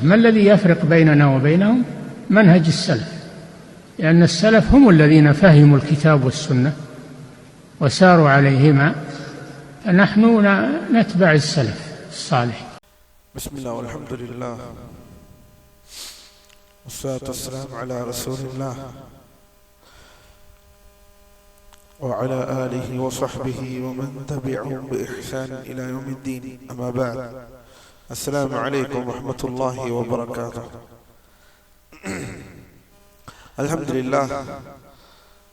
ما الذي يفرق بيننا وبينهم؟ منهج السلف، لأن السلف هم الذين فهموا الكتاب والسنة وساروا عليهما، فنحن نتبع السلف الصالح. بسم الله والحمد لله والصلاة والسلام على رسول الله وعلى آله وصحبه ومن تبعهم بإحسان إلى يوم الدين. أما بعد، السلام عليكم ورحمة الله وبركاته. الحمد لله.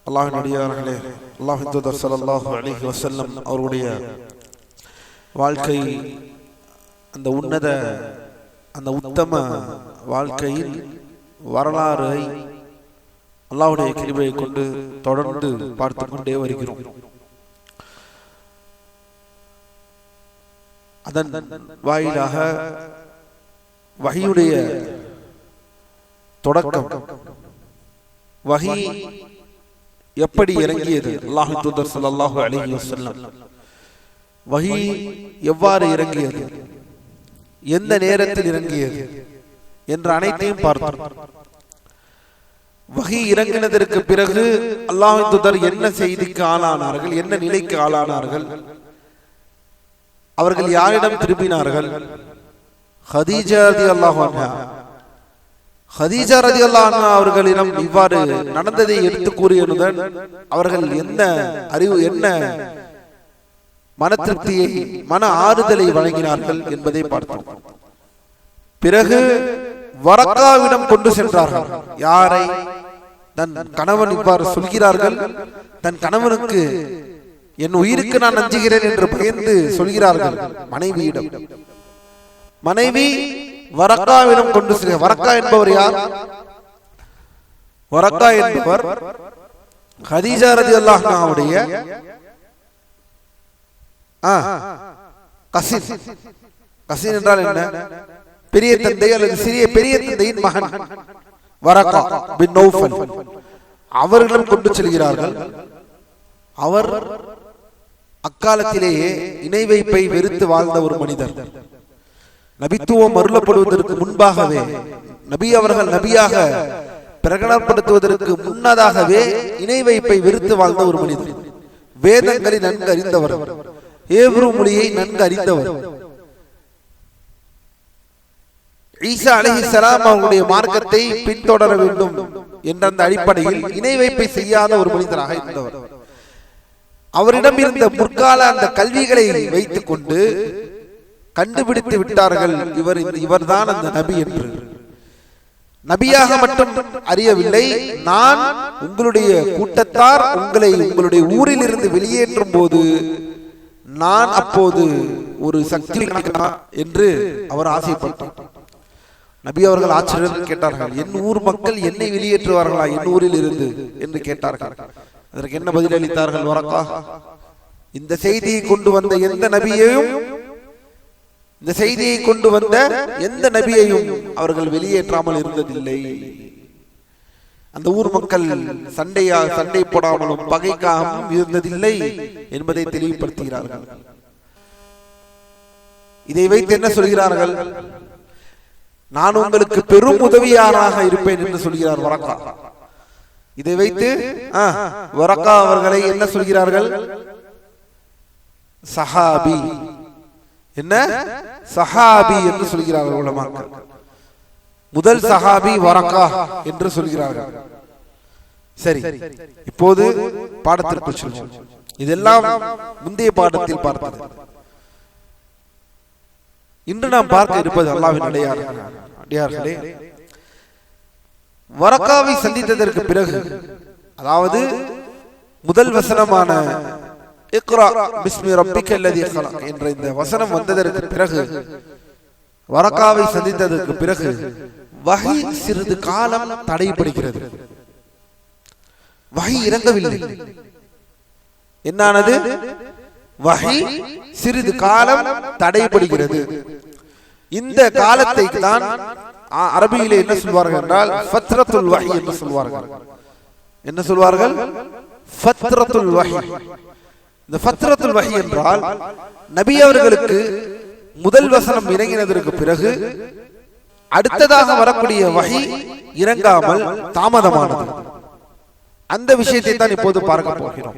அல்லாஹ்வின் அடியார்களே, அல்லாஹ்வின் தூதர் ஸல்லல்லாஹு அலைஹி வஸல்லம் அவருடைய வாழ்க்கை, அந்த உன்னத அந்த உத்தம வாழ்க்கையில் வரலாறை அல்லாஹ்வுடைய கிருபையை கொண்டு தொடர்ந்து பார்த்து கொண்டே வருகிறோம். அதன் வாயிலாக வஹீயுடைய தொடக்கம், வஹீ எப்படி இறங்கியது, அல்லாஹ்வின் தூதர் ஸல்லல்லாஹு அலைஹி வஸல்லம் வஹீ எவ்வாறு இறங்கியது, எந்த நேரத்தில் இறங்கியது என்ற அனைத்தையும் பார்த்தோம். வஹீ இறங்கினதற்கு பிறகு அல்லாஹ்வின் தூதர் என்ன செய்திக்கு ஆளானார்கள், என்ன நிலைக்கு ஆளானார்கள், அவர்கள் யாரிடம் திரும்பினார்கள்? ஹதீஜா ரலியல்லாஹு அன்ஹா அவர்களிடம் இவ்வாறு நடந்ததை எடுத்து கூறியதுடன் அவர்கள் என்ன அறிவு, என்ன மன திருப்தியை, மன ஆறுதலை வழங்கினார்கள் என்பதை பார்த்தோம். பிறகு வரக்காவிடம் கொண்டு சென்றார்கள். யாரை? தன் கணவன் இவ்வாறு சொல்கிறார்கள், தன் கணவனுக்கு என் உயிருக்கு நான் அஞ்சுகிறேன் என்று பயந்து சொல்கிறார்கள் மனைவியிடம். மனைவி வரக்காவிடம் கொண்டு செல்ல. வரக்கா என்பவர் யார்? வரக்கா என்பவர் ஹதீஜா ரலியல்லாஹு அன்ஹாவுடைய கசின். கசின் என்றால் என்ன? பெரிய தந்தை அல்லது சிறிய பெரிய தந்தையின் மகன் வரக்கா பின் நௌஃபல். அவர்களிடம் கொண்டு செல்கிறார்கள். அவர் அக்காலத்திலேயே இணை வைப்பை வெறுத்து வாழ்ந்த ஒரு மனிதர். நபித்துவம் அருளப்படுவதற்கு முன்பாகவே, நபி அவர்கள் நபியாக பிரகடனப்படுத்துவதற்கு முன்னதாகவே இணை வைப்பை வெறுத்து வாழ்ந்த ஒரு மனிதர். வேதங்களை நன்கு அறிந்தவர், ஹீப்ரு மொழியை நன்கு அறிந்தவர். ஈசா அலைஹிஸ்ஸலாம் அவருடைய மார்க்கத்தை பின்தொடர வேண்டும் என்ற அந்த அடிப்படையில் இணை வைப்பை செய்யாத ஒரு மனிதராக இருந்தவர். அவரிடம் இருந்த முற்கால அந்த கல்விகளை வைத்துக் கொண்டு கண்டுபிடித்து விட்டார்கள் இவர்தான் அந்த நபி என்று. நபியாக மட்டும் அறியவில்லை, நான் உங்களுடைய கூட்டத்தார் உங்களை உங்களுடைய ஊரில் இருந்து வெளியேற்றும் போது நான் அப்போது ஒரு சக்தி என்று அவர் ஆசைப்பட்டார். நபி அவர்கள் ஆச்சரியத்தில் கேட்டார்கள், என் ஊர் மக்கள் என்னை வெளியேற்றுவார்களா என் ஊரில் இருந்து என்று கேட்டார்கள். அதற்கு என்ன பதில் அளித்தார்கள் வரக்கா? இந்த செய்தியை கொண்டு வந்த எந்த நபியையும், இந்த செய்தியை கொண்டு வந்த எந்த நபியையும் அவர்கள் வெளியேற்றாமல் இருந்ததில்லை. அந்த ஊர் மக்கள் சண்டை போடாமலும் பகைக்காகவும் இருந்ததில்லை என்பதை தெளிவுபடுத்துகிறார்கள். இதை வைத்து என்ன சொல்கிறார்கள்? நான் உங்களுக்கு பெரும் உதவியாளராக இருப்பேன் என்று சொல்கிறார் வரக்கா. இதை வைத்து வரக்கா அவர்களை என்ன சொல்கிறார்கள்? சஹாபி. என்ன? சஹாபி என்று சொல்கிறார்கள் உலமாக்கள். முதல் சஹாபி வரக்கா என்று சொல்கிறார்கள். சரி, இப்போது பாடத்திற்குள் செல்வோம். இதெல்லாம் முந்தைய பாடத்தில் பார்த்தது. இன்று நாம் பார்க்க இருப்பது அல்லாஹ்வின் அடியார்களே, வரக்காவை சந்தித்ததற்கு பிறகு, அதாவது முதல் வசனமான இக்ரா பிஸ்மி ரப்பிக்கல் லதீ கலக் என்ற இந்த வசனம் வந்ததற்கு பிறகு, வரக்காவை சந்தித்ததற்கு பிறகு வஹீ சிறிது காலம் தடைபடுகிறது. வஹீ இறங்கவில்லை. என்னானது? வஹீ சிறிது காலம் தடைபடுகிறது. இந்த காலத்தை தான் அரபியிலே என்ன சொல்வார்கள் என்றால் ஃபத்ரத்துல் வஹீ என்று சொல்வார்கள். என்ன சொல்வார்கள்? ஃபத்ரத்துல் வஹீ. இந்த ஃபத்ரத்துல் வஹீ என்றால் நபி அவர்களுக்கு முதல் வசனம் இறங்கினதற்கு பிறகு அடுத்ததாக வரக்கூடிய வஹி இறங்காமல் தாமதமானது. அந்த விஷயத்தை தான் இப்போது பார்க்க போகிறோம்.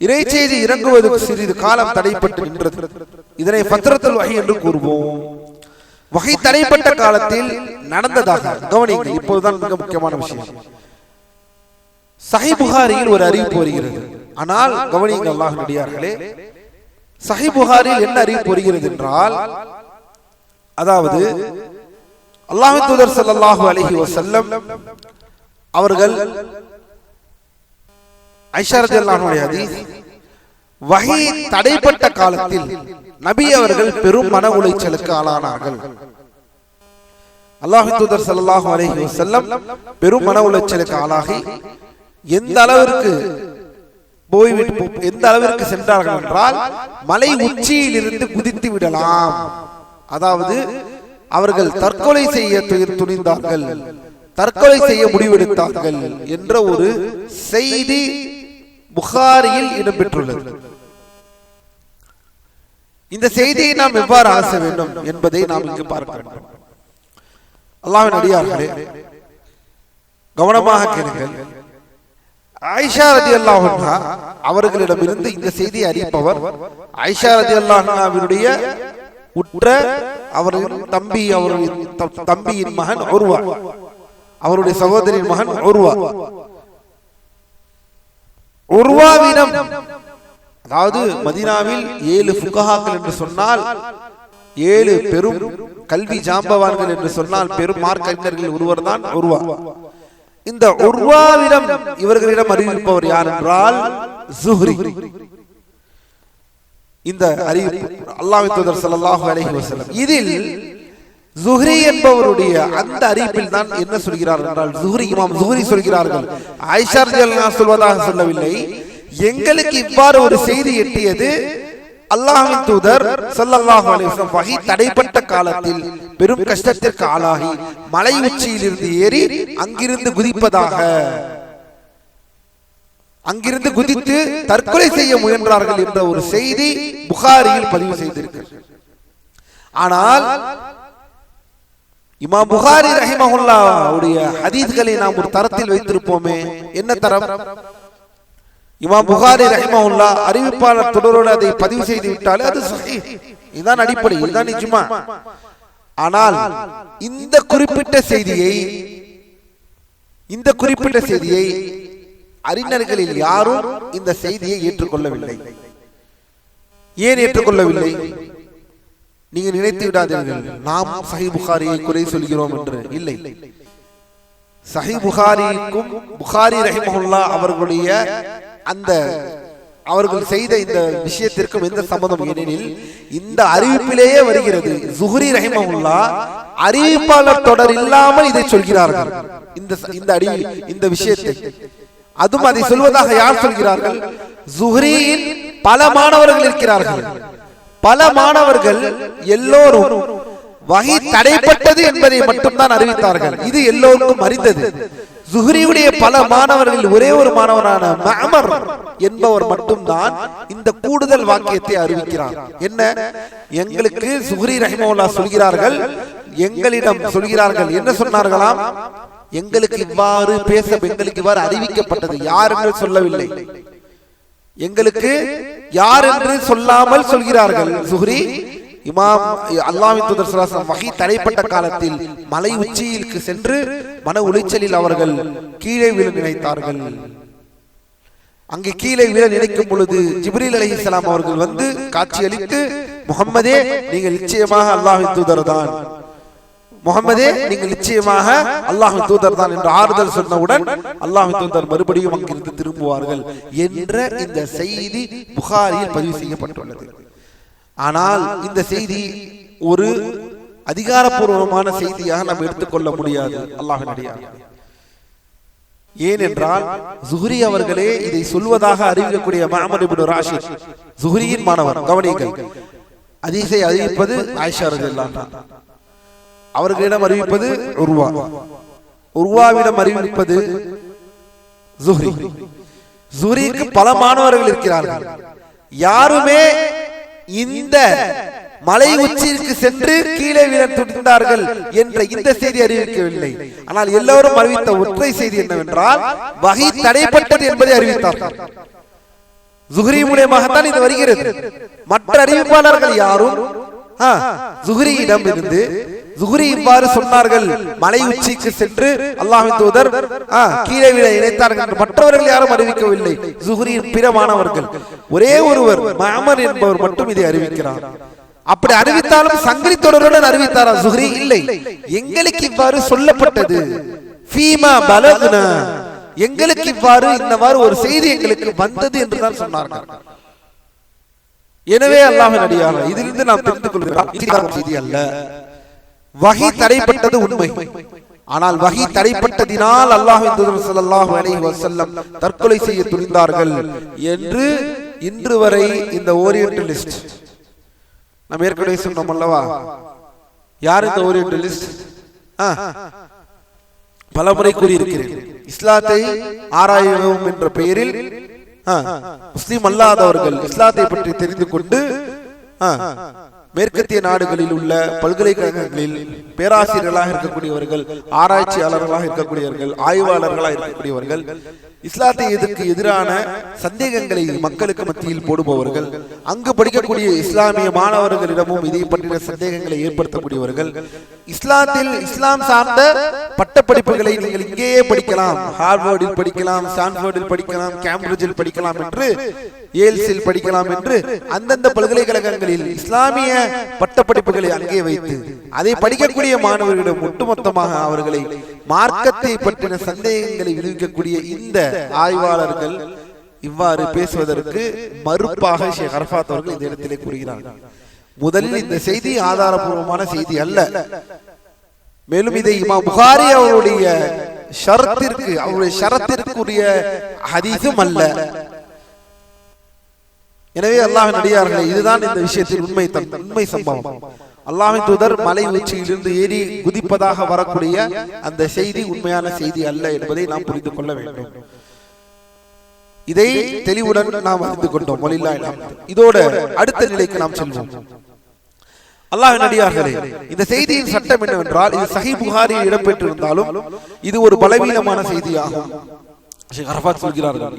இறைச்செய்தி இறங்குவதற்கு சிறிது காலம் தடைப்பட்டு நின்றது. இதனை ஃபத்ரத்துல் வஹி என்று கூறுவோம். வஹி தடைப்பட்ட காலத்தில் நடந்ததாக கவனியுங்கள். இப்போதுதான் மிக முக்கியமான விஷயம். சஹீஹ் புகாரியில் ஒரு அறிவிப்பு வருகிறது. ஆனால் கவனியுங்கள் அல்லாஹ்வின் அடியார்களே, சஹீஹ் புகாரியில் என்ன அறிவிப்பு வருகிறது என்றால், அதாவது அல்லாஹ்வின் தூதர் ஸல்லல்லாஹு அலைஹி வஸல்லம் அவர்கள் ஆயிஷா ரலியல்லாஹு அன்ஹா ஹதீஸ், வஹி தடைப்பட்ட காலத்தில் நபி அவர்கள் பெரும் மன உளைச்சலுக்கு ஆளானார்கள். அல்லாஹ்வின் தூதர் ஸல்லல்லாஹு அலைஹி வஸல்லம் பெரும் மன உளைச்சலுக்கு ஆளாகி எந்த அளவிற்கு சென்றார்கள் என்றால், மலை உச்சியில் இருந்து குதித்து விடலாம், அதாவது அவர்கள் தற்கொலை செய்ய துணிந்தார்கள், தற்கொலை செய்ய முடிவெடுத்தார்கள் என்ற ஒரு செய்தி புகாரியில் இடம்பெற்றுள்ளது. இந்த செய்தியை நாம் எவ்வாறு ஆசை வேண்டும் என்பதை நாம் இங்கு பார்க்க வேண்டும். அல்லாஹ்வின் அடியார்களே, கவனமாக கேளுங்கள். ஆயிஷா ரலியல்லாஹு அன்ஹா அவர்களிடமிருந்து இந்த செய்தியை அறிவிப்பவர் ஆயிஷா ரலியல்லாஹு அன்ஹாவினுடைய உற்ற அவரின் தம்பி, அவருடைய தம்பியின் மகன் உர்வா, அவருடைய சகோதரின் மகன் உர்வா. உர்வாவிடம், அதாவது மதீனாவில் 7 ஃபுகஹாக்கள் என்று சொன்னால், 7 பெரும் கல்வி ஜாம்பவான்கள் என்று சொன்னால் பெரும் மார்க்க அறிஞர்களில் ஒருவர் தான் உர்வா. இந்த உர்வாவிடம் இவர்களிடம் அறிவிப்பவர் யார் என்றால் ஸுஹ்ரி. இந்த அறிவிப்பு அல்லாஹ்வின் தூதர் ஸல்லல்லாஹு அலைஹி வஸல்லம், இதில் ஸுஹ்ரி என்பவருடைய அந்த அறிவிப்பில் தான் என்ன சொல்கிறார் என்றால், இமாம் ஸுஹ்ரி சொல்கிறார்கள், ஆயிஷா ரலியல்லாஹு அன்ஹா சொல்வதாக சொல்லவில்லை, எங்களுக்கு இவ்வாறு ஒரு செய்தி எட்டியது, அல்லாஹ்வின் தூதர் ஸல்லல்லாஹு அலைஹி வஸல்லம் வஹி தடைப்பட்ட காலத்தில் பெரும் கஷ்டத்திற்கு ஆளாகி மலை உச்சியில் இருந்து ஏறி அங்கிருந்து குதிப்பதாக, அங்கிருந்து குதித்து தற்கொலை செய்ய முயன்றார்கள் என்ற ஒரு செய்தி புகாரியில் பதிவு செய்திருக்கிறது. ஆனால் இமாம் புகாரி ரஹிமஹுல்லாஹ்வுடைய ஹதீஸ்களை நாம் ஒரு தரத்தில் வைத்திருப்போமே. என்ன தரம்? இமாம் புகாரி ரஹிமஹுல்லாஹ் அறிவிப்பாளர் தொடரோடு அதை பதிவு செய்து விட்டாலே அது சஹீஹ். இதுதான் அடிப்படை, இதுதான் இஜ்மா. ஆனால் இந்த குறிப்பிட்ட செய்தியை அறிஞர்களில் யாரும் இந்த செய்தியை ஏற்றுக்கொள்ளவில்லை. ஏன் ஏற்றுக்கொள்ளவில்லை? நீங்க நினைத்து விடாதீர்கள் நாம் சஹீஹ் புகாரியை குறை சொல்கிறோம் என்று. இல்லை, சஹீஹ் புகாரிக்கும் புகாரி ரஹிமஹுல்லாஹ் அவர்களுடைய அந்த அவர்கள் செய்த இந்த விஷயத்திற்கும் எந்த சம்பந்தம்? ஏனெனில் இந்த அறிவிப்பிலேயே வருகிறது, ஸுஹ்ரி ரஹிமஹுல்லாஹ் அறிவிப்பாளர் தொடர் இல்லாமல் இதை சொல்கிறார்கள். இந்த விஷயத்தை அதுவும் அதை சொல்வதாக யார் சொல்கிறார்கள்? ஸுஹ்ரியின் பல மாணவர்கள் இருக்கிறார்கள். பல மாணவர்கள் எல்லோரும் வஹி தடைப்பட்டது என்பதை மட்டும்தான் அறிவித்தார்கள். இது எல்லோருக்கும் அறிந்தது. ஸுஹ்ரியுடைய பல மாணவர்களில் ஒரே ஒரு மாணவரான மஅமர் என்பவர் மட்டும்தான் இந்த கூடுதல் வாக்கியத்தை அறிவிக்கிறார். என்ன? எங்களுக்கு ஸுஹ்ரி ரஹிமஹுல்லாஹ் சொல்கிறார்கள், எங்களிடம் சொல்கிறார்கள், என்ன சொன்னார்களாம்? எங்களுக்கு இவ்வாறு எங்களுக்கு இவ்வாறு அறிவிக்கப்பட்டது, யார் என்று சொல்லவில்லை, எங்களுக்கு யார் என்று சொல்லாமல் சொல்கிறார்கள். ஸுஹ்ரி இமாம் அல்லாஹ்வின் தூதர் ஸல்லல்லாஹு அலைஹி வஸல்லம் வஹி தடைப்பட்ட காலத்தில் மலை உச்சியிற்கு சென்று மன உளைச்சலில் அவர்கள் கீழே விழ நினைத்தார்கள். அங்கே கீழே விழ நினைக்கும் பொழுது ஜிப்ரீல் அலைஹிஸ்ஸலாம் அவர்கள் வந்து காட்சியளித்து, முஹம்மதே நீங்கள் நிச்சயமாக அல்லாஹ்வின் தூதர் தான், முஹம்மதே நீங்கள் நிச்சயமாக அல்லாஹ்வின் தூதர் தான் என்று ஆறுதல் சொன்னவுடன் அல்லாஹ்வின் தூதர் மறுபடியும் அங்கிருந்து திரும்புவார்கள் என்ற இந்த செய்தி புகாரியில் பதிவு செய்யப்பட்டுள்ளது. ஆனால் இந்த செய்தி ஒரு அதிகாரப்பூர்வமான செய்தியாக நாம் எடுத்துக்கொள்ள முடியாது. அல்லாஹ்வின் அடியார்களே, ஏனென்றால் ஸுஹ்ரி அவர்களே இதை சொல்வதாக அறிவிக்கக்கூடிய மஅமர் இப்னு ராஷித் ஸுஹ்ரியின் மாணவர். கவனியுங்கள், ஹதீஸை அறிவிப்பது ஆயிஷா ரலியல்லாஹு அன்ஹா, அவர்களிடம் அறிவிப்பது உர்வாவிடம் அறிவிப்பது ஸுஹ்ரி. ஸுஹ்ரிக்கு பல மாணவர்கள் இருக்கிறார்கள். யாருமே இந்த மலை உச்சிக்கு சென்று கீழே விழ துணிந்தார்கள் என்ற இந்த செய்தி அறிவிக்கவில்லை. ஆனால் எல்லோரும் அறிவித்த ஒற்றை செய்தி என்னவென்றால் வஹி தடைப்பட்டது என்பதை அறிவித்தார்கள். ஜுஹ்ரி மூலமாகத்தான் இது வருகிறது. மற்ற அறிவிப்பாளர்கள் யாரும் ஜுஹ்ரியிடம் இருந்து ஜுஹ்ரி இவ்வாறு சொன்னார்கள், மலை உச்சிக்கு சென்று அல்லாஹ்வின் தூதர் கீழே விழ இணைத்தார்கள் என்று மற்றவர்கள் யாரும் அறிவிக்கவில்லை. ஜுஹ்ரியின் பிற மாணவர்கள் ஒரே ஒருவர் மஅமர் என்பவர் மட்டும் இதை அறிவிக்கிறார். அப்படி அறிவித்தாலும் சங்கிலி தொடருடன் அறிவித்தாரா ஜுஹ்ரி? இல்லை. எங்களுக்கு இவ்வாறு சொல்லப்பட்டது, ஃபீமா பலக்னா, எங்களுக்கு இவ்வாறு இன்னவாறு ஒரு செய்தி எங்களுக்கு வந்தது என்றுதான் சொன்னார்கள். எனவே அல்லாஹ்வின் அடியார்களே, இதிலிருந்து நாம் தெரிந்து கொள்கிறோம் செய்தி அல்ல, வஹி தடைப்பட்டது உண்மை. ஆனால் வஹி தடைப்பட்டதினால் அல்லாஹ்வின் தூதர் ஸல்லல்லாஹு அலைஹி வஸல்லம் தற்கொலை செய்ய துணிந்தார்கள் என்று இன்று வரை இந்த ஓரியண்டலிஸ்ட், நாம் ஏற்கனவே சொன்னோம் அல்லவா, யார் இந்த ஓரியண்டலிஸ்ட்? பலமுறை கூறியிருக்கிறேன். இஸ்லாத்தை ஆராயவும் என்ற பெயரில் முஸ்லிம் அல்லாதவர்கள் இஸ்லாத்தை பற்றி தெரிந்து கொண்டு மேற்கத்திய நாடுகளில் உள்ள பல்கலைக்கழகங்களில் பேராசிரியர்களாக இருக்கக்கூடியவர்கள், ஆராய்ச்சியாளர்களாக இருக்கக்கூடியவர்கள், ஆய்வாளர்களாக இருக்கக்கூடியவர்கள், இஸ்லாத்தை எதிரான சந்தேகங்களை மக்களுக்கு மத்தியில் போடுபவர்கள், அங்கு படிக்கக்கூடிய இஸ்லாமிய மாணவர்களிடமும் இதை பற்றிய சந்தேகங்களை ஏற்படுத்தக்கூடியவர்கள், இஸ்லாம் சார்ந்த பட்ட படிப்புகளை நீங்கள் இங்கேயே படிக்கலாம், ஹார்வர்டில் படிக்கலாம், ஸ்டான்ஃபோர்டில் படிக்கலாம், கேம்பிரிட்ஜில் படிக்கலாம் என்று, ஏல்ஸில் படிக்கலாம் என்று அந்தந்த பல்கலைக்கழகங்களில் இஸ்லாமிய பட்ட படிப்புகளை அங்கே வைத்து அதை படிக்கக்கூடிய மாணவர்களிடம் ஒட்டுமொத்தமாக அவர்களை மார்க்கத்தை பற்றின சந்தேகங்களை விடுவிக்கக்கூடிய இந்த ஆய்வாளர்கள் இவ்வாறு பேசுவதற்கு மறுப்பாக ஷேக் அரஃபாத் அவர்கள் இந்த இடத்திலே கூறுகிறார்கள். முதலில் இந்த செய்தி ஆதாரபூர்வமான செய்தி அல்ல. மேலும் இதை இமாம் புகாரி அவருடைய ஷரத்திற்குரிய ஹதீஸும் அல்ல. எனவே அல்லாஹ்வின் அடியார்களே, இதுதான் இந்த விஷயத்தில் உண்மை சம்பவம். அல்லாஹ்வின் தூதர் மலை உச்சியிலிருந்து ஏறி குதிப்பதாக வரக்கூடிய அந்த செய்தி உண்மையான செய்தி அல்ல என்பதை நாம் புரிந்து கொள்ள வேண்டும். இதை தெளிவுடன் நாம் அறிந்து கொண்டோம். இதோட அடுத்த நிலைக்கு நாம் செல்வோம். அல்லாஹ்வின் அடியார்களே, இந்த செய்தியின் சட்டம் என்னவென்றால், இது சஹீஹ் புகாரியில் இடம்பெற்றிருந்தாலும் இது ஒரு பலவீனமான செய்தியாகும் ஷேக் அரஃபாத் சொல்கிறார்கள்.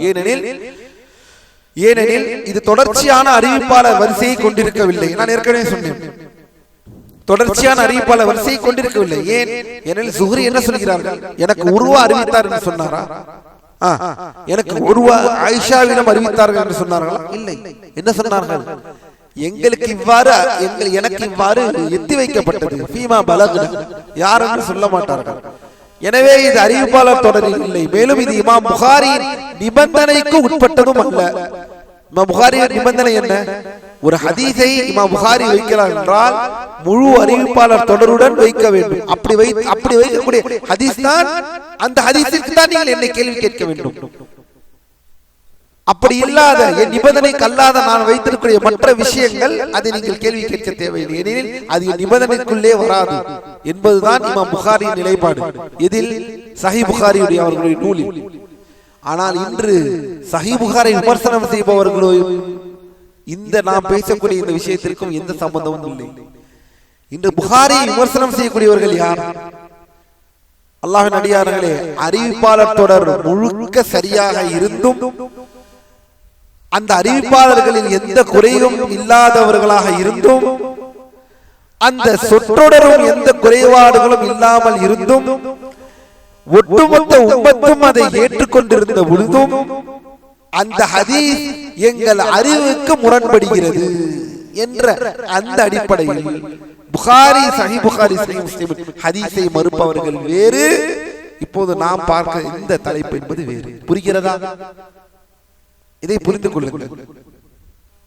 ஏனெனில் இது தொடர்ச்சியான அறிவிப்பாளர் வரிசையை கொண்டிருக்கவில்லை. நான் ஏற்கனவே சொன்னேன், தொடர்ச்சியான அறிவிப்பாளர் வரிசையை கொண்டிருக்கவில்லை. ஏனெனில் ஜுஹ்ரி என்ன சொல்கிறார்கள்? எனக்கு உருவா அறிவித்தார் என்று சொன்னாரா? எனக்கு உருவா ஆயிஷாவிடம் அறிவித்தார்கள் என்று சொன்னார்களா? இல்லை. என்ன சொன்னார்கள்? எனக்கு இவ்வாறு எத்தி வைக்கப்பட்டது, ஃபீமா பலக்னா, யார் என்று சொல்ல மாட்டார்கள். எனவே இது அறிவிப்பாளர் தொடரில் இல்லை. மேலும் இது இமாம் புகாரியின் நிபந்தனைக்கு உட்பட்டதும் அல்ல. இமாம் புகாரியின் நிபந்தனை என்ன? ஒரு ஹதீஸை இமாம் புகாரி வைக்கிறார் என்றால் முழு அறிவிப்பாளர் தொடருடன் வைக்க வேண்டும். அப்படி வைக்கக்கூடிய ஹதீஸ் தான், அந்த ஹதீஸிற்கு தான் நீங்கள் என்னை கேள்வி கேட்க வேண்டும். அப்படி இல்லாத, என் நிபந்தனைக்கு அல்லாத நான் வைத்திருக்கிற மற்ற விஷயங்கள் அதை நீங்கள் கேள்வி கேட்க தேவையில்லை. ஏனெனில் அது என் நிபந்தனைக்குள்ளே வராது என்பதுதான் இமாம் புகாரியின் நிலைப்பாடு. இதில் சஹீஹ் புகாரியுடைய அவர்களுடைய நூலில். ஆனால் இன்று சஹீஹ் புகாரை விமர்சனம் செய்பவர்களோ இந்த நாம் பேசக்கூடிய இந்த விஷயத்திற்கும் எந்த சம்பந்தமும் இல்லை. இன்று புகாரியை விமர்சனம் செய்யக்கூடியவர்கள் யார்? அல்லாஹ்வின் அடியார்களே, அறிவிப்பாளர் தொடர் முழுக்க சரியாக இருந்தும் அந்த அறிவிப்பாளர்களில் எந்த குறையும் இல்லாதவர்களாக இருந்தும் அந்த சொற்றொடரும் எந்த குறைபாடுகளும் இல்லாமல் இருந்தும் ஒட்டுமொத்த உம்மத்தும் அதை ஏற்றுக்கொண்டிருந்த பொழுதும் அந்த ஹதீஸ் எங்கள் அறிவுக்கு முரண்படுகிறது என்ற அந்த அடிப்படையில் புகாரி, சஹீஹ் புகாரி, சஹீஹ் முஸ்லிம் ஹதீஸை மறுப்பவர்கள் வேறு, இப்போது நாம் பார்க்க இந்த தலைப்பு என்பது வேறு. புரிகிறதா? இதை புரிந்து கொள்ளுங்கள்.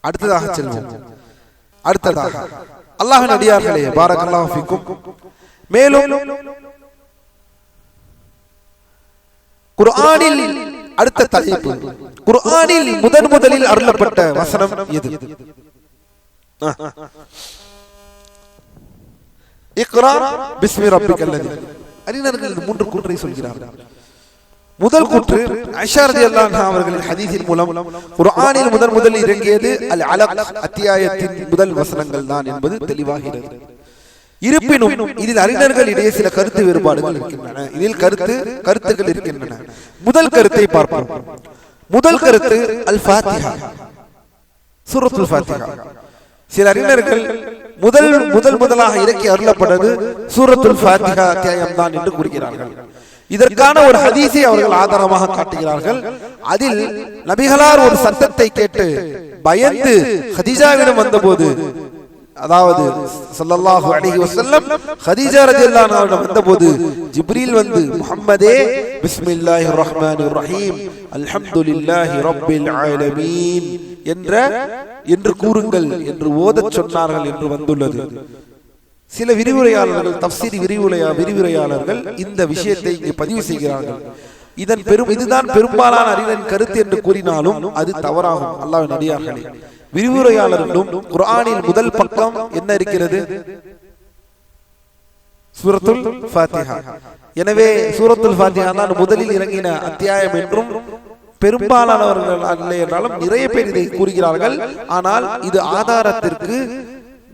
அடுத்ததாக செல்வோம். அடுத்ததாக அல்லாஹ்வின் அடியார்களே, பாரக்கல்லாஹு ஃபீக்கும், மேலும் குர்ஆனில் அடுத்த தலைப்பு, குர்ஆனில் முதலில் அருளப்பட்ட வசனம் எது? இக்ரா பிஸ்மி ரப்பிக்கல் லதி. அறிஞர்கள் மூன்று கூற்றை சொல்கிறார்கள். முதல் கூற்று ஆயிஷா ரலியல்லாஹு அன்ஹா அவர்களின் ஹதீஸின் மூலம் குர்ஆனில் முதல் இறங்கியது அல் அலக் அத்தியாயத்தின் முதல் வசனங்கள் தான் என்பது தெளிவாகிறது. இருப்பினும் இதில் அறிஞர்கள் இடையே சில கருத்து வேறுபாடுகள் இருக்கின்றன. இதில் கருத்துக்கள் இருக்கின்றன. முதல் கருத்தை பார்ப்போம். முதல் கருத்து அல் ஃபாத்திஹா, சூரத்துல் ஃபாத்திஹா. சில அறிஞர்கள் முதலாக இறக்கி அருளப்பட்டது சூரத்துல் ஃபாத்திஹா அத்தியாயம் தான் என்று கூறுகிறார்கள். இதற்கான ஒரு ஹதீஸை அவர்கள் ஆதாரமாக காட்டுகிறார்கள். அதில் நபிகளார் ஒரு சத்தத்தை கேட்டு பயந்து கதீஜாவிடம் வந்தபோது, அதாவது ஸல்லல்லாஹு அலைஹி வஸல்லம் கதீஜா ரலியல்லாஹு அன்ஹா வந்தபோது ஜிப்ரீல் வந்து முஹம்மதே பிஸ்மில்லாஹிர் ரஹ்மானிர் ரஹீம் அல்ஹம்துலில்லாஹி ரப்பில் ஆலமீன் என்று கூறுங்கள் என்று ஓதச் சொன்னார்கள் என்று வந்துள்ளது. சில விரிவுரையாளர்கள், தஃப்சீர் விரிவுரையாளர்கள் இந்த விஷயத்தை இங்கே பதிவு செய்கிறார்கள். இதுதான் பெரும்பாலான அறிஞரின் கருத்து என்று கூறினாலும் அது தவறாகும். அல்லாஹ்வின் அடியார்களே, விரிவுரையாளர்களும் குர்ஆனில் முதல் பக்கம் என்ன இருக்கிறது? சூரத்துல் ஃபாத்திஹா. எனவே சூரத்துல் ஃபாத்திஹா தான் முதலில் இறங்கின அத்தியாயம் என்றும் பெரும்பாலானவர்கள் இல்லை என்றாலும் நிறைய பேர் இதை கூறுகிறார்கள். ஆனால் இது ஆதாரத்திற்கு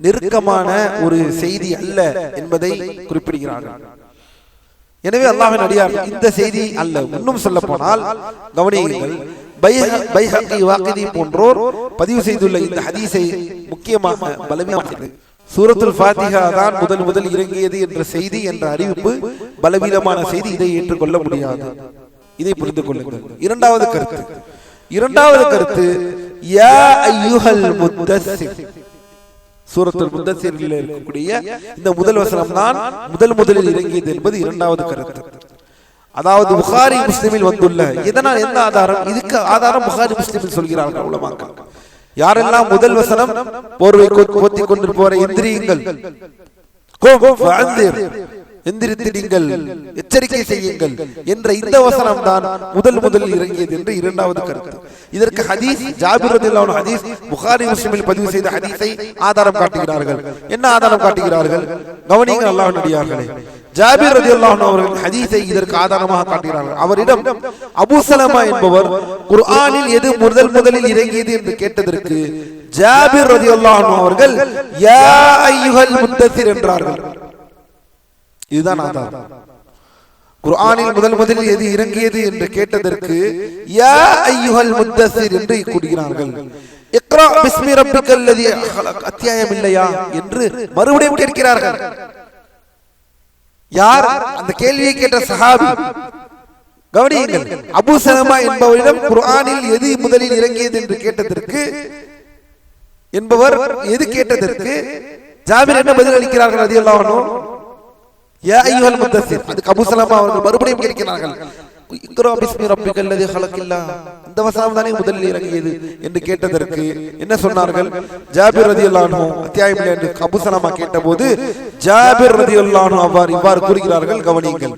நெருக்கமான ஒரு செய்தி அல்ல என்பதை குறிப்பிடுகிறார்கள். எனவே அல்லாஹ்வின் அடியார்கள், இந்த செய்தி அல்ல. இன்னும் சொல்ல போனால் கவனியுங்கள், பைஹக்கி, வாக்கிதி போன்றோர் பதிவு செய்துள்ள இந்த ஹதீஸை முக்கியமாக பலவீனமானது. சூரத்துல் ஃபாத்திஹா தான் முதல் இறங்கியது என்ற செய்தி, என்ற அறிவிப்பு பலவீனமான செய்தி. இதை ஏற்றுக்கொள்ள முடியாது. இதை புரிந்து கொள்ளுங்கள். இரண்டாவது கருத்து யா அய்யுஹல் முத்தஸ்ஸிர், சூரத்துல் முத்தஸ்ஸிரில் இருக்கக்கூடிய இந்த முதல் வசனம் தான் முதலில் இறங்கியது என்பது இரண்டாவது கருத்து. அதாவது புகாரி முஸ்லிமில் வந்துள்ள, இதனால் என்ன ஆதாரம்? இதுக்கு ஆதாரம் புகாரி முஸ்லிமில் சொல்கிறார்கள் உலமாக்கள். யாரெல்லாம் முதல் வசனம் போர்வை போத்தி கொண்டிருப்பவரை எந்திரியுங்கள், எந்திரித்திடுங்கள், எச்சரிக்கை செய்யுங்கள் என்ற இந்த வசனம் தான் முதலில் இறங்கியது என்று இரண்டாவது கருத்து. இதற்கு ஹதீஸ் ஜாபிர் ரலியல்லாஹு அன்ஹு ஹதீஸ் புகாரி முஸ்லிமில் பதிவு செய்த ஹதீஸை ஆதாரம் காட்டுகிறார்கள். என்ன ஆதாரம் காட்டுகிறார்கள்? கவனியுங்கள் அல்லாஹ்வின் அடியார்களே, ஜாபிர் ரலியல்லாஹு அன்ஹு அவர்கள் ஹதீஸை இதற்கு ஆதாரமாக காட்டுகிறார்கள். அவரிடம் அபூ ஸலமா என்பவர் குர்ஆனில் எது முதலில் இறங்கியது என்று கேட்டதற்கு ஜாபிர் ரலியல்லாஹு அன்ஹு அவர்கள் யா அய்யுஹல் முத்தஸிர் என்றார்கள். இதுதான் ஆதாரம். குர்ஆனில் முதலில் எது இறங்கியது என்று கேட்டதற்கு யா அய்யுஹல் முத்தஸிர் என்று கூறுகிறார்கள். இக்ரா பிஸ்மி ரப்பிக்கல் லதி ஹலக் அத்தியாயம் இல்லையா என்று மறுபடியும் கேட்கிறார்கள். யார்? அந்த கேள்வியை கேட்ட சஹாபி. கவனியுங்கள், அபூ ஸலமா என்பவரிடம் குர்ஆனில் எது முதலில் இறங்கியது என்று கேட்டதற்கு ஜாபிர் என்ன பதில் அளிக்கிறார்கள் ரலியல்லாஹு அன்ஹு? யா அய்யுஹல் முத்தஸிர். அதுக்கு அபூ ஸலமா அவர்கள் மறுபடியும் கேட்கிறார்கள், இக்ரா பிஸ்மி ரப்பிக்கல் லதி ஹலக்கில்லா, இந்த வசனம் தானே முதலில் இறங்கியது என்று கேட்டதற்கு என்ன சொன்னார்கள்? ஜாபிர் ரலியல்லாஹு அன்ஹு அத்தியாயம் இல்லை என்று அபூ ஸலமா கேட்டபோது ஜாபிர் ரலியல்லாஹு அன்ஹு இவ்வாறு கூறுகிறார்கள். கவனியுங்கள்,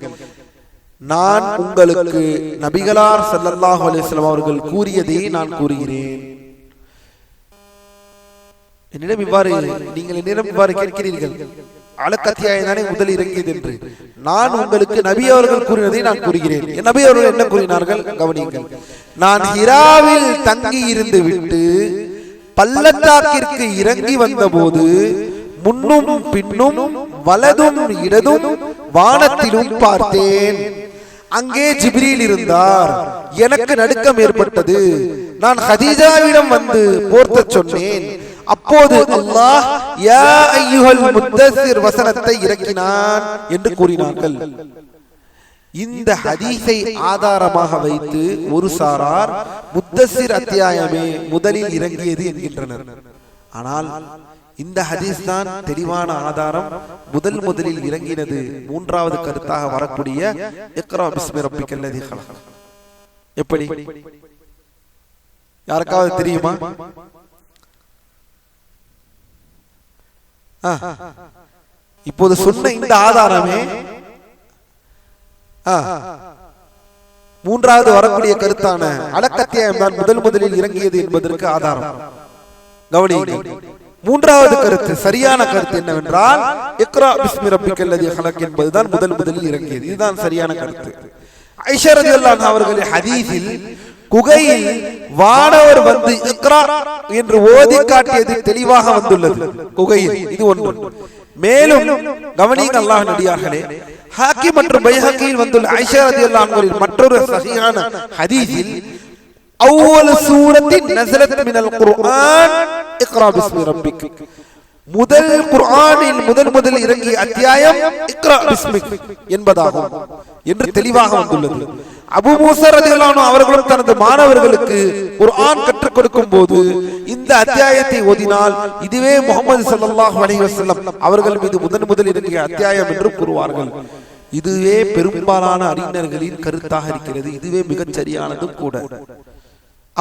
நான் உங்களுக்கு நபிகளார் ஸல்லல்லாஹு அலைஹி வஸல்லம் அவர்கள் கூறியதை நான் கூறுகிறேன். என்னிடம் இவ்வாறு கேட்கிறீர்கள், அலக் அத்தியாயம் தானே முதல் இறங்கியது என்று. நான் உங்களுக்கு நபி அவர்கள் கூறினதை நான் கூறுகிறேன். நபி அவர்கள் என்ன கூறினார்கள்? கவனியுங்கள், நான் ஹிராவில் தங்கி இருந்து விட்டு பள்ளத்தாக்கிற்கு இறங்கி வந்த போது முன்னும் பின்னும் வலதும் இடதும் வானத்திலும் பார்த்தேன். அங்கே ஜிப்ரீல் இருந்தார். எனக்கு நடுக்கம் ஏற்பட்டது. நான் கதீஜாவிடம் வந்து போர்த்தச் சொன்னேன். அப்போது அல்லாஹ் யா அய்யுஹல் முத்தஸிர் வசனத்தை இறக்கினான் என்று கூறினார்கள். இந்த ஹதீஸை ஆதாரமாக வைத்து ஒரு சாரார் முத்தஸிர் அத்தியாயமே முதலில் இறங்கியது என்கின்றனர். ஆனால் இந்த ஹதீஸ் தான் தெளிவான ஆதாரம். முதலில் இறங்கினது மூன்றாவது கருத்தாக வரக்கூடிய இக்ரா பிஸ்மி ரப்பிக்கல் லதி ஹலக். எப்படி? யாருக்காவது தெரியுமா? இப்போது சொன்ன இந்த ஆதாரமே மூன்றாவது வரக்கூடிய கருத்தான அலக்கத்தியாயம் தான் முதலில் இறங்கியது என்பதற்கு ஆதாரம். கவனியுங்கள், மூன்றாவது கருத்து, சரியான கருத்து என்னவென்றால் இக்ரா பிஸ்மி ரப்பிக்கல் லதி ஹலக் என்பதுதான் முதலில் இறங்கியது. இதுதான் சரியான கருத்து. ஆயிஷா ரலியல்லாஹு அன்ஹா அவர்கள் ஹதீஸில் குகையில் வானவர் வந்து இக்ரா என்று ஓதி காட்டியது தெளிவாக வந்துள்ளது. குகையில் இது ஒன்று. மேலும் கவனிங்க அல்லாஹ்வின் அடியார்களே, ஹாக்கிம் மற்றும் பைஹகியில் வந்துள்ள ஆயிஷா ரலியல்லாஹு அன்ஹா மற்றொரு சஹீஹான ஹதீஸில் அவ்வல் சூரத்தின் நஸலத் மினல் குர்ஆன் இக்ரா பிஸ்மி ரப்பிக், முதல் குர்ஆனில் முதல் இறங்கிய அத்தியாயம் இக்ரா பிஸ்மிக் என்பதாகும் என்று தெளிவாக வந்துள்ளது. அபூ மூஸா ரலியல்லாஹு அன்ஹு அவர்களும் தனது மாணவர்களுக்கு குர்ஆன் கற்றுக் கொடுக்கும் போது இந்த அத்தியாயத்தை ஓதினால் இதுவே முஹம்மது ஸல்லல்லாஹு அலைஹி வஸல்லம் அவர்கள் மீது முதல் இறங்கிய அத்தியாயம் என்று கூறுவார்கள். இதுவே பெரும்பாலான அறிஞர்களின் கருத்தாக இருக்கிறது. இதுவே மிகச் சரியானதும் கூட.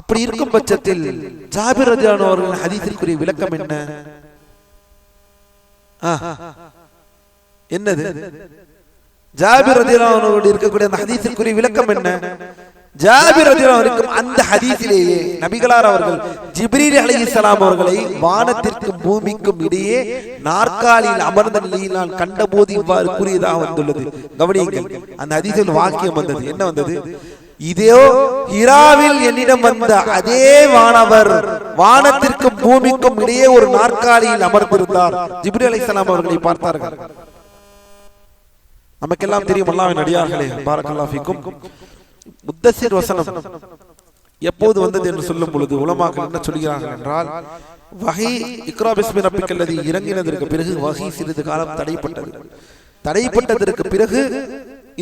அப்படி இருக்கும் பட்சத்தில் ஜாபிர் ரலியல்லாஹு அன்ஹு அவர்களின் ஹதீஸிற்குரிய விளக்கம் என்ன? என்னது? ஜாபிர் ரலியல்லாஹு அன்ஹு இருக்கக்கூடிய அந்த ஹதீஸிற்குரிய விளக்கம் என்ன? ஜாபிர் ரலியல்லாஹு அன்ஹு அந்த ஹதீஸிலேயே நபிகளார் அவர்கள் ஜிப்ரீல் அலைஹிஸ்ஸலாம் அவர்களை வானத்திற்கும் பூமிக்கும் இடையே நாற்காலியில் அமர்ந்த நிலையில் நான் கண்டபோது இவ்வாறு கூறியதாக வந்துள்ளது. கவனியுங்கள், அந்த ஹதீஸில் வாக்கியம் வந்தது. என்ன வந்தது? இதோ ஹிராவில் என்னிடம் வந்த அதே வானவர் வானத்திற்கும் பூமிக்கும் இடையே ஒரு நாற்காலியில் அமர்ந்திருந்தார். ஜிப்ரீல் அலைஹிஸ்ஸலாம் அவர்களை பார்த்தார்கள். நமக்கெல்லாம் தெரியும் அல்லாஹ்வின் அடியார்களே, பாரக்கல்லாஹு ஃபீக்கும், முத்தஸிர் வசனம் எப்போது வந்தது என்று சொல்லும் பொழுது உலமாக்கள் என்ன சொல்கிறார்கள் என்றால், வஹி இக்ரா பிஸ்மி ரப்பிக்கல் லதீ இறங்கினதற்கு பிறகு வஹி சிறிது காலம் தடைப்பட்டதற்கு பிறகு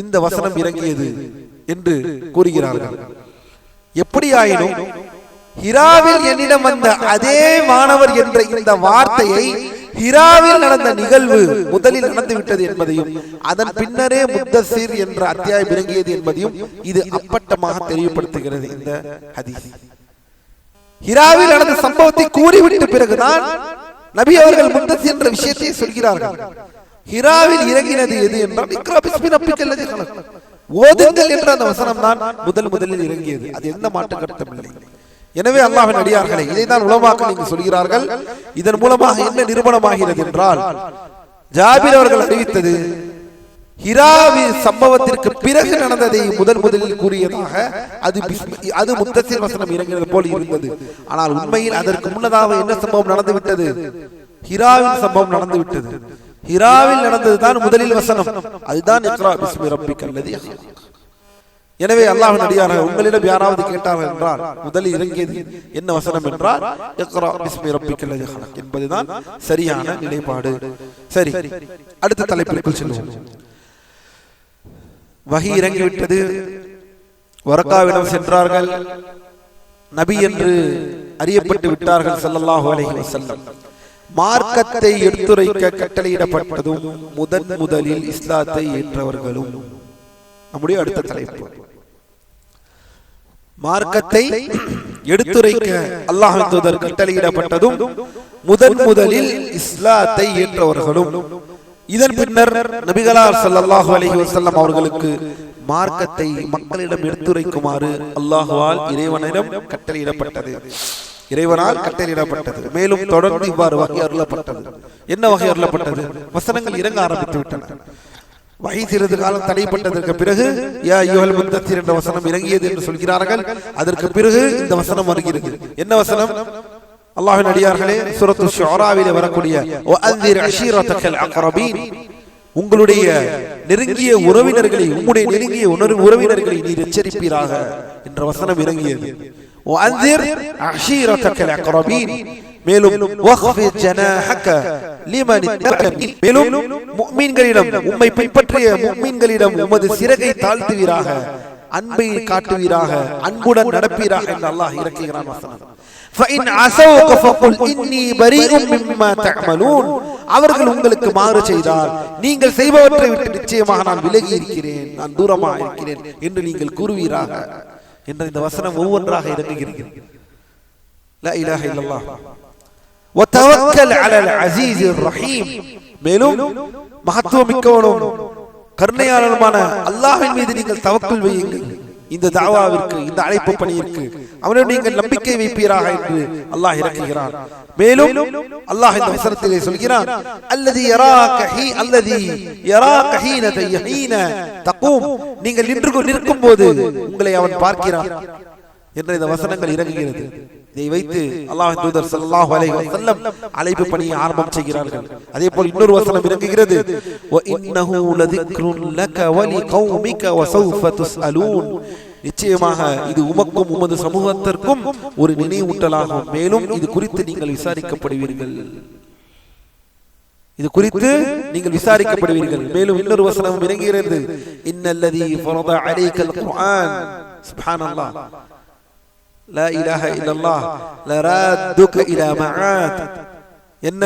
இந்த வசனம் இறங்கியது என்று கூறுகிறார்கள். எப்படியாயினும் ஹிராவில் என்னிடம் வந்த அதே மாணவர் என்ற இந்த வார்த்தையை ஹிராவில் நடந்த நிகழ்வு முதலில் நடந்து விட்டது என்பதையும் அதன் பின்னரே முத்தஸிர் என்ற அத்தியாயம் இறங்கியது என்பதையும் இது அப்பட்டமாக தெளிவுபடுத்துகிறது. இந்த ஹதீஸ் ஹிராவில் நடந்த சம்பவத்தை கூறிவிட்ட பிறகுதான் நபி அவர்கள் முத்தஸிர் என்ற விஷயத்தை சொல்கிறார்கள். ஹிராவில் இறங்கினது எது என்றால் இக்ரா பிஸ்மி ரப்பிக்கல் லதீ ஹலக், ஓதுங்கள் என்ற அந்த வசனம் தான் முதலில் இறங்கியது. அது எந்த மாற்று கருத்துமில்லை. எனவே அல்லாஹ்வின் அடியார்களே, இதைதான் உலமாக்கள் இங்கு சொல்கிறார்கள். இதன் மூலமாக என்ன நிரூபணமாகிறது என்றால், ஜாபிர் அவர்கள் அறிவித்தது ஹிராவி சம்பவத்திற்கு பிறகு நடந்ததை முதலில் கூறியதாக அது முத்தஸிர் வசனம் இறங்கினது போல் இருந்தது. ஆனால் உண்மையில் அதற்கு முன்னதாக என்ன சம்பவம் நடந்துவிட்டது? ஹிராவின் சம்பவம் நடந்துவிட்டது. ஹிராவில் நடந்ததுதான் முதலில் வசனம். அதுதான் இக்ரா பிஸ்மி ரப்பிக்கல் லதீ ஹலக். எனவே அல்லாஹ்வின் அடியார்களே, உங்களிடம் யாராவது கேட்டார்கள் என்றால் முதலில் இறங்கியது என்ன வசனம் என்றால் இக்ரா பிஸ்மி ரப்பிக்கல் லதீ ஹலக் என்பதுதான் சரியான நிலைப்பாடு. சரி, அடுத்த தலைப்பிற்குள் செல்வோம். வஹி இறங்கிவிட்டது. வரக்காவிடம் சென்றார்கள். நபி என்று அறியப்பட்டு விட்டார்கள் ஸல்லல்லாஹு அலைஹி வஸல்லம். மார்க்கத்தை எடுத்துரைக்க கட்டளையிடப்பட்டதும் முதலில் இஸ்லாத்தை ஏற்றவர்களும். நம்முடைய அடுத்த தலைப்பு மார்க்கத்தை எடுத்துரைக்க அல்லாஹ்வின் தூதர் கட்டளையிடப்பட்டதும் முதலில் இஸ்லாத்தை ஏற்றவர்களும். இதன் பின்னர் நபிகளார் ஸல்லல்லாஹு அலைஹி வஸல்லம் அவர்களுக்கு மார்க்கத்தை மக்களிடம் எடுத்துரைக்குமாறு அல்லாஹ்வால் இறைவனிடம் கட்டளையிடப்பட்டது. மேலும் தொடர்ந்து இவ்வாறு வகை அருளப்பட்டது. என்ன வகை அருளப்பட்டது? வசனங்கள் இறங்க ஆரம்பித்து விட்டன. வஹி சிறிது காலம் தடைப்பட்டதற்கு பிறகு யா அய்யுஹல் முத்தஸிர் என்ற வசனம் இறங்கியது என்று சொல்கிறார்கள். அதற்கு பிறகு இந்த வசனம் வருகிறது. என்ன வசனம்? அல்லாஹ்வின் அடியார்களே, சூரத்து ஷுஆராவிலே வரக்கூடிய வஅன்திர் அஷீரத்தகல் அக்ரபீன், உங்களுடைய நெருங்கிய உறவினர்களை நீர் எச்சரிப்பீராக என்ற வசனம் இறங்கியது. வஅன்திர் அஷீரத்தகல் அக்ரபீன், மேலும் வக்ஃபித் ஜனாஹக லிமன் இத்தகனி, மேலும் முஃமின்களிடம் உம்மை பின்பற்றிய முஃமின்களிடம் உமது சிறகை தாழ்த்துவீராக, அன்பை காட்டுவீராக, அன்புடன் நடப்பீராக என்று அல்லாஹ் இறக்குகிறான் வசனம். فإن عصوك فقل إني بريء مما تعملون, அவர்கள் உங்களுக்கு மாறு செய்தால் நீங்கள் செய்பவற்றை விட்டு நிச்சயமாக நான் விலகி இருக்கிறேன், நான் தூரமாக இருக்கிறேன் என்று நீங்கள் கூறுவீராக என்ற இந்த வசனம் ஒவ்வொன்றாக இறங்குகிறது. லா இலாஹ இல்லல்லாஹ் வதவக்கல் அலல் அஸீஸிர் ரஹீம், மேலும் மகத்துவமிக்கவனும் கருணையாளனுமான அல்லாஹ்வின் மீது நீங்கள் தவக்குல் வையுங்கள் இந்த தாவாவிற்கு, இந்த அழைப்பு பணியிற்கு அவனை நீங்கள் நம்பிக்கை வைப்பீராக என்று அல்லாஹ் இறக்குகிறான். மேலும் அல்லாஹ் இந்த வசனத்திலே சொல்கிறான், அல்லதி யராக ஹீன தகூம், நீங்கள் நிற்கும் போது உங்களை அவன் பார்க்கிறான் என்ற இந்த வசனங்கள் இறங்குகிறது. இதை வைத்து அல்லாஹ்வின் தூதர் ஸல்லல்லாஹு அலைஹி வஸல்லம் அழைப்பு பணியை ஆரம்பம் செய்கிறார்கள். அதே போல் இன்னொரு வசனம் இறங்குகிறது, வ இன்னஹு லதிக்ருன் லக வ லிகௌமிக வ ஸௌஃப துஸ்அலூன், நிச்சயமாக இது உமக்கும் உமது சமூகத்திற்கும் ஒரு நினைவூட்டலாகும், மேலும் இது குறித்து நீங்கள் விசாரிக்கப்படுவீர்கள். இது குறித்து நீங்கள் விசாரிக்கப்படுவீர்கள். மேலும் இன்னொரு வசனம் இறங்குகிறது, இன்னல்லதி ஃபரத அலைக்கல் குர்ஆன், சுப்ஹானல்லாஹ், லா இலாஹ இல்லல்லாஹ் லராதுக இலா மஆத், என்ன,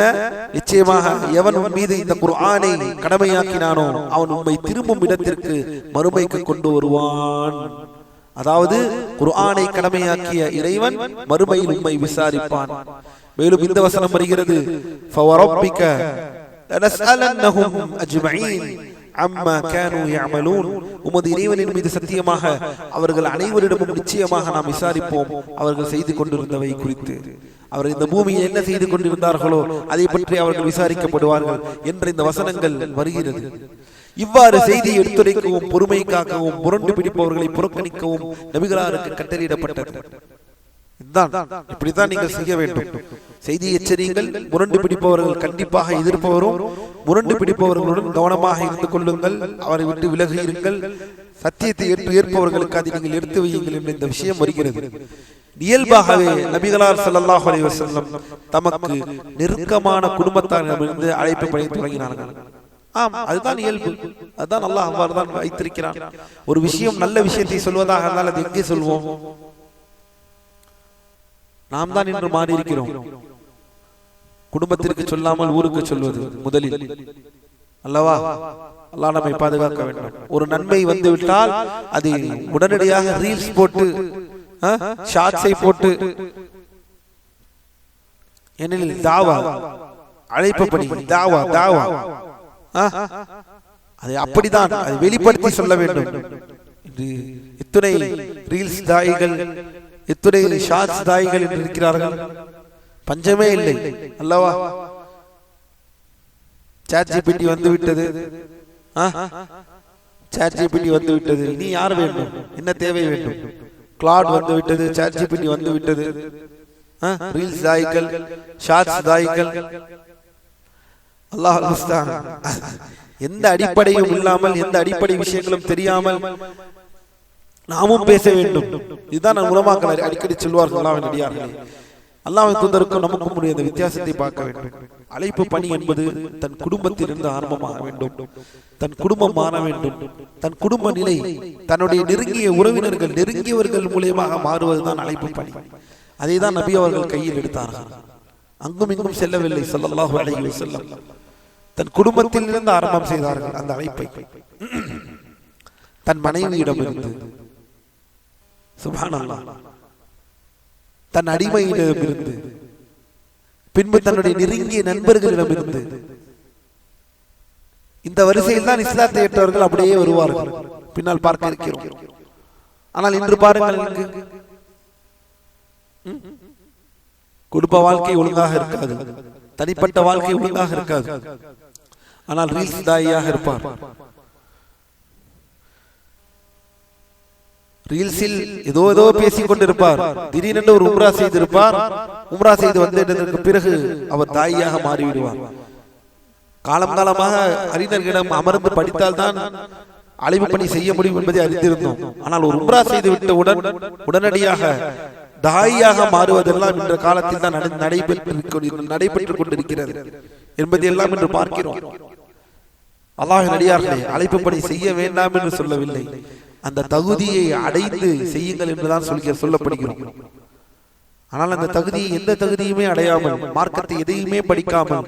நிச்சயமாக எவன் மீது இந்த குர்ஆனை கடமையாக்கினானோ அவன் உம்மை திரும்பும் இடத்திற்கு மறுமைக்கு கொண்டு வருவான். அதாவது குர்ஆனை கடமையாக்கிய இறைவன் மறுமையில் உம்மை விசாரிப்பான். மேலும் இந்த வசனம் வருகிறது, ஃபவரப்பிக லனஸ்அலன்னஹும் அஜ்மஈன் அம்மா கானூ யஅமலூன், உமது இறைவனின் மீது சத்தியமாக அவர்கள் அனைவரிடமும் நிச்சயமாக நாம் விசாரிப்போம் அவர்கள் செய்து கொண்டிருந்தவை குறித்து. அவர்கள் இந்த பூமியை என்ன செய்து கொண்டிருந்தார்களோ அதை பற்றி அவர்கள் விசாரிக்கப்படுவார்கள் என்ற இந்த வசனங்கள் வருகிறது. இவ்வாறு செய்தியை எடுத்துரைக்கவும், பொறுமை காக்கவும், புரண்டு பிடிப்பவர்களை புறக்கணிக்கவும் நபிகளாருக்கு கட்டளையிடப்பட்டது. இப்படித்தான் நீங்கள் செய்ய வேண்டும். செய்தி எச்சரியுங்கள், முரண்டு பிடிப்பவர்கள் கண்டிப்பாக எதிர்ப்பவரும், முரண்டு பிடிப்பவர்களுடன் கவனமாக இருந்து கொள்ளுங்கள், அவரை விட்டு விலகுங்கள், சத்தியத்தை ஏற்பவர்களுக்கு அதை நீங்கள் எடுத்து வையுங்கள் என்ற இந்த விஷயம் வருகிறது. இயல்பாகவே நபிகளார் ஸல்லல்லாஹு அலைஹி வஸல்லம் தமக்கு நெருக்கமான குடும்பத்தாரிடமிருந்து அழைப்பு பணி தொடங்கினார்கள். ஆம், அதுதான் இயல்பு, அதுதான் அல்லாஹ் அவ்வாறு தான் வைத்திருக்கிறான். ஒரு விஷயம் நல்ல விஷயத்தை சொல்வதாக இருந்தால் அது எங்கே சொல்வோம்? நாம் தான் இன்று மாறி இருக்கிறோம். குடும்பத்திற்கு சொல்லாமல் ஊருக்கு சொல்வது முதலில் அல்லவா? அல்லாஹ் நம்மை பாதுகாக்க வேண்டும். ஒரு நன்மை வந்து விட்டால் அது உடனடியாக ரீல்ஸ் போட்டு, ஷார்ட்ஸை போட்டு, ஏனெனில் தாவா, அழைப்பு பணி, தாவா தாவா, அதை அப்படிதான் அதை வெளிப்படுத்தி சொல்ல வேண்டும். இத்துணை ரீல்ஸ் தாயிகள், இத்துணை ஷார்ட்ஸ் தாயிகள் என்று இருக்கிறார்கள், பஞ்சமே இல்லை அல்லவா? சாட் ஜிபிடி வந்து விட்டது, சாட் ஜிபிடி வந்து விட்டது, இனி யார் வேண்டும்? என்ன தேவை வேண்டும்? கிளாட் வந்து விட்டது, சாட் ஜிபிடி வந்து விட்டது, ரீல்ஸ் தாயிகள், ஷார்ட்ஸ் தாயிகள். அல்லாஹ் அல்முஸ்தான். எந்த அடிப்படையும் இல்லாமல், எந்த அடிப்படை விஷயங்களும் தெரியாமல் நாமும் பேச வேண்டும். இதுதான் நான் உலமாக்கள் அடிக்கடி சொல்வார்கள். அல்லாஹ்வின் அடியார்களே, அல்லாஹ்வின் தூதருக்கும் நமக்கும் உடைய வித்தியாசத்தை பார்க்க வேண்டும். அழைப்பு பணி என்பது தன் குடும்பத்திலிருந்து ஆரம்பமாக வேண்டும். தன் குடும்பம் மாற வேண்டும். தன் குடும்ப நிலை தன்னுடைய நெருங்கிய உறவினர்கள், நெருங்கியவர்கள் மூலமாக மாறுவதுதான் அழைப்பு பணி. அதை தான் நபி அவர்கள் கையில் எடுத்தார்கள். அங்கும் இங்கும் செல்லவில்லை ஸல்லல்லாஹு அலைஹி வஸல்லம். தன் குடும்பத்தில் இருந்து ஆரம்பம் செய்தார்கள் அந்த அழைப்பை. தன் மனைவியிடமிருந்து, சுப்ஹானல்லாஹ், தன் அடிமையிடமிருந்து, பின்பு தன்னுடைய நெருங்கிய நண்பர்களிடமிருந்து. இந்த வரிசையில் தான் இஸ்லாத்தை ஏற்றவர்கள் அப்படியே வருவார்கள். பின்னால் பார்க்க இருக்கிறோம். ஆனால் இன்று பாருங்கள், குடும்ப வாழ்க்கை ஒழுங்காக இருக்காது, தனிப்பட்ட வாழ்க்கை ஒழுங்காக இருக்காது. ஆனால் ரீல்ஸ் தாயியாக இருப்பார். ரீல்ஸில் ஏதோ ஏதோ பேசிக் கொண்டிருப்பார். திடீரென்று ஒரு உம்ரா செய்திருப்பார். உம்ரா செய்து வந்ததற்கு பிறகு அவர் தாயாக மாறிவிடுவார். காலம் காலமாக அறிஞர்களிடம் அமர்ந்து படித்தால் தான் அழைப்பு பணி செய்ய முடியும் என்பதை அறிந்திருந்தோம். ஆனால் ஒரு உம்ரா செய்து விட்டவுடன் உடனடியாக தாயாக மாறுவதெல்லாம் இன்ற காலத்தில் தான் நடைபெற்றுக் கொண்டிருக்கிறது என்பதையெல்லாம் இன்று பார்க்கிறோம். அல்லாஹ்வின் அடியார்களே, அழைப்பு பணி செய்ய வேண்டாம் என்று சொல்லவில்லை, அந்த தகுதியை அடைந்து செய்யுங்கள் என்றுதான் சொல்லப்படுகிறோம். ஆனால் அந்த தகுதியை, எந்த தகுதியுமே அடையாமல், மார்க்கத்தை எதையுமே படிக்காமல்,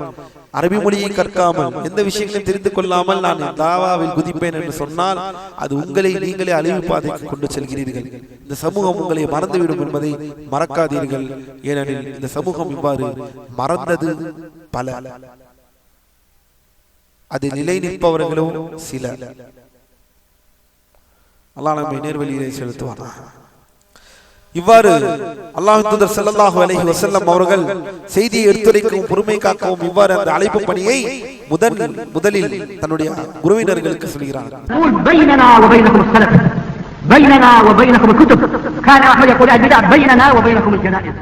அரபி மொழியை கற்காமல், எந்த விஷயங்களையும் தெரிந்து கொள்ளாமல் நான் தாவாவில் குதிப்பேன் என்று சொன்னால் அது உங்களை நீங்களே அழிவு பாதைக்கு கொண்டு செல்கிறீர்கள். இந்த சமூகம் உங்களை மறந்துவிடும் என்பதை மறக்காதீர்கள். ஏனெனில் இந்த சமூகம் இவ்வாறு மறந்தது பல, அது நிலை நிற்பவர்களோ சில. அல்லாஹ் நம்மை நேர்வழியிலே செலுத்துவானாக. இவ்வாறு அல்லாஹ்வின் தூதர் ஸல்லல்லாஹு அலைஹி வஸல்லம் அவர்கள் செய்தியை எடுத்துரைக்கவும் பொறுமை காக்கவும் இவ்வாறு அந்த அழைப்பு பணியை முதலில் தன்னுடைய குருவினர்களுக்கு சொல்கிறார்கள். بيننا وبينكم الكتب كان أحمد يقول البدع بيننا وبينكم الجنائز